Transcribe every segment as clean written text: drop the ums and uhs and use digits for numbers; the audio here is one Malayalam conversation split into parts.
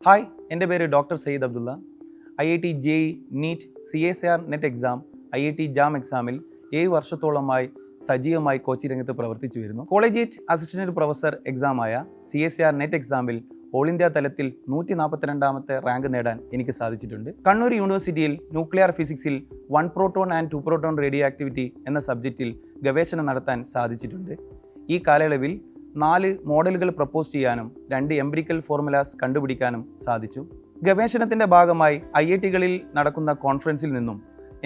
ഹായ്, എൻ്റെ പേര് doctor Sayyid Abdulla. IIT JEE NEET CSIR NET exam IIT JAM എക്സാമിൽ 7 വർഷത്തോളമായി സജീവമായി കോച്ചിങ് രംഗത്ത് പ്രവർത്തിച്ചു വരുന്നു. കോളേജിയേറ്റ് അസിസ്റ്റന്റ് പ്രൊഫസർ എക്സാമായ CSIR നെറ്റ് എക്സാമിൽ ഓൾ ഇന്ത്യ തലത്തിൽ 142ാമത്തെ റാങ്ക് നേടാൻ എനിക്ക് സാധിച്ചിട്ടുണ്ട്. കണ്ണൂർ യൂണിവേഴ്സിറ്റിയിൽ ന്യൂക്ലിയർ ഫിസിക്സിൽ 1 proton and 2 proton radioactivity എന്ന സബ്ജക്റ്റിൽ ഗവേഷണം നടത്താൻ സാധിച്ചിട്ടുണ്ട്. ഈ കാലയളവിൽ 4 മോഡലുകൾ പ്രപ്പോസ് ചെയ്യാനും 2 എംപിരിക്കൽ ഫോർമുലാസ് കണ്ടുപിടിക്കാനും സാധിച്ചു. ഗവേഷണത്തിൻ്റെ ഭാഗമായി IITകളിൽ നടക്കുന്ന കോൺഫറൻസിൽ നിന്നും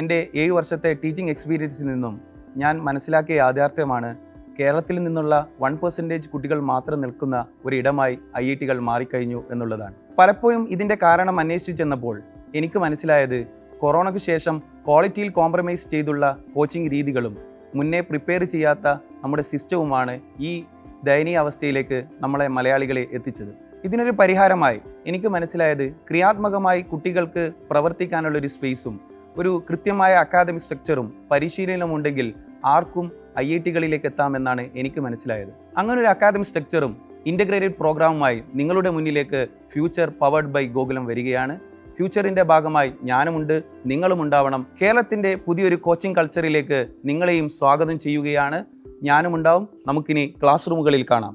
എൻ്റെ 7 വർഷത്തെ ടീച്ചിങ് എക്സ്പീരിയൻസിൽ നിന്നും ഞാൻ മനസ്സിലാക്കിയ യാഥാർത്ഥ്യമാണ് കേരളത്തിൽ നിന്നുള്ള 1% കുട്ടികൾ മാത്രം നിൽക്കുന്ന ഒരിടമായി IITകൾ മാറിക്കഴിഞ്ഞു എന്നുള്ളതാണ്. പലപ്പോഴും ഇതിൻ്റെ കാരണം അന്വേഷിച്ചു ചെന്നപ്പോൾ എനിക്ക് മനസ്സിലായത് കൊറോണയ്ക്ക് ശേഷം ക്വാളിറ്റിയിൽ കോംപ്രമൈസ് ചെയ്തുള്ള കോച്ചിങ് രീതികളും മുന്നേ പ്രിപ്പയർ ചെയ്യാത്ത നമ്മുടെ സിസ്റ്റവുമാണ് ഈ ദയനീയ അവസ്ഥയിലേക്ക് നമ്മളെ മലയാളികളെ എത്തിച്ചത്. ഇതിനൊരു പരിഹാരമായി എനിക്ക് മനസ്സിലായത് ക്രിയാത്മകമായി കുട്ടികൾക്ക് പ്രവർത്തിക്കാനുള്ളൊരു സ്പേസും ഒരു കൃത്യമായ അക്കാദമിക് സ്ട്രക്ചറും പരിശീലനമുണ്ടെങ്കിൽ ആർക്കും IITകളിലേക്ക് എത്താമെന്നാണ് എനിക്ക് മനസ്സിലായത്. അങ്ങനെ ഒരു അക്കാദമിക് സ്ട്രക്ചറും ഇൻ്റഗ്രേറ്റഡ് പ്രോഗ്രാമുമായി നിങ്ങളുടെ മുന്നിലേക്ക് ഫ്യൂച്ചർ പവർഡ് ബൈ ഗോകുലം വരികയാണ്. ഫ്യൂച്ചറിൻ്റെ ഭാഗമായി ഞാനുമുണ്ട്, നിങ്ങളും ഉണ്ടാവണം. കേരളത്തിൻ്റെ പുതിയൊരു കോച്ചിങ് കൾച്ചറിലേക്ക് നിങ്ങളെയും സ്വാഗതം ചെയ്യുകയാണ്. ഞാനും ഉണ്ടാവും. നമുക്കിനി ക്ലാസ് റൂമുകളിൽ കാണാം.